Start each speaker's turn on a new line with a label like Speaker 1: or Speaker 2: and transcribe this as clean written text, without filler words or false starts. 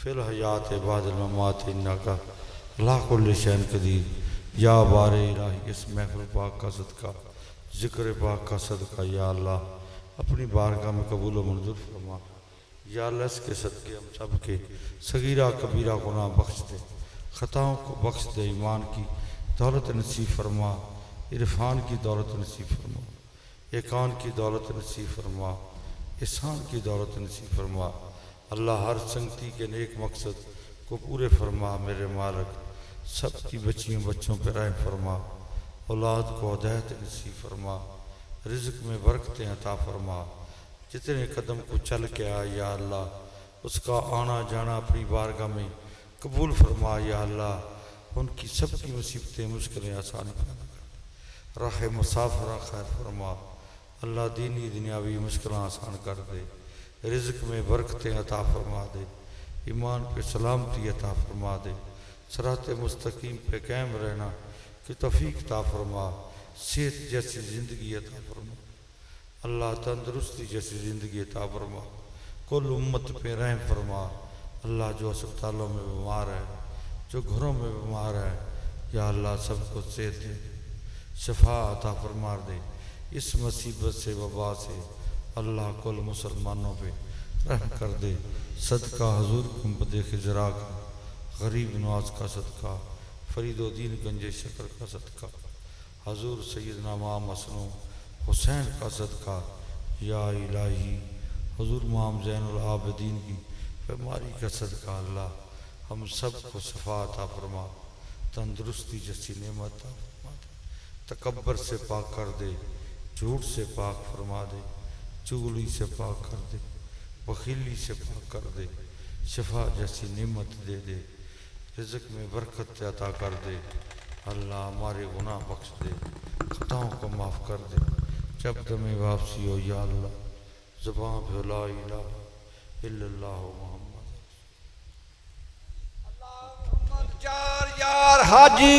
Speaker 1: Fill हयात बादल ममात इन्ना का अल्लाह कुल्ल शैन कदीर। या बारे इलाही इस महफिल पाक का सदका, ज़िक्र पाक का सदका या अल्लाह अपनी बारगाह में कबूल व मंजूर फरमा। या अल्लाह इसके सदके हम सब के सगीरा कबीरा गुनाह बख्श दे, ख़ताओं को बख्श दे, ईमान की दौलत नसीब फरमा, इरफान की दौलत नसीब फरमा, एकान की दौलत नसीब फरमा, एहसान की दौलत नसीब फरमा। अल्लाह हर संगति के नेक मकसद को पूरे फरमा। मेरे मालिक सबकी बच्चियों बच्चों पर रहम फरमा, औलाद को हिदायत नसीब फरमा, रिज़्क़ में बरकतें अता फरमा। जितने कदम को चल के आया या अल्लाह उसका आना जाना अपनी बारगाह में कबूल फरमा। या अल्लाह उनकी सबकी मुसीबतें मुश्किलें आसान फरमा, राह मुसाफिरा खैर फरमा। अल्लाह दीनी दुनियावी मुश्किलें आसान कर दे, रिज़्क़ में बरकतें अता फरमा दे, ईमान पे सलामती अता फरमा दे, सराते मुस्तकीम पे कायम रहना की तौफीक अता फरमा, सेहत जैसी ज़िंदगी अता फरमा। अल्लाह तंदरुस्ती जैसी ज़िंदगी अता फरमा, कुल उम्मत पे रहम फरमा। अल्लाह जो अस्पतालों में बीमार है, जो घरों में बीमार है, या अल्लाह सबको सेहत दे, शफा अता फरमा दे। इस मुसीबत से वबा से अल्लाह कुल मुसलमानों पे रहम कर दे। सदका हजूर कुंबद खिजरा का, गरीब नवाज का सदका, फरीदुद्दीन गंजे शकर का सदका, हजूर सैयदना इमाम हसन हुसैन का सदका। या इलाही हजूर इमाम ज़ैनुल आबिदीन की बीमारी का सदका अल्लाह हम सब को शफा अता फरमा, तंदुरुस्ती जैसी नेमत अता फरमा दे, तकब्बर से पाक कर दे, झूठ से पाक फरमा दे, चुगली से पाक कर दे, बखीली से पाक कर दे, शफा जैसी नेमत दे दे, रिज़्क़ में बरकत अता कर दे। अल्लाह हमारे गुनाह बख्श दे, खताओं को माफ़ कर दे। जब तुम्हें वापसी हो या अल्लाह ज़ुबान पे ला इलाहा इल्लल्लाह मुहम्मद
Speaker 2: यार हाजी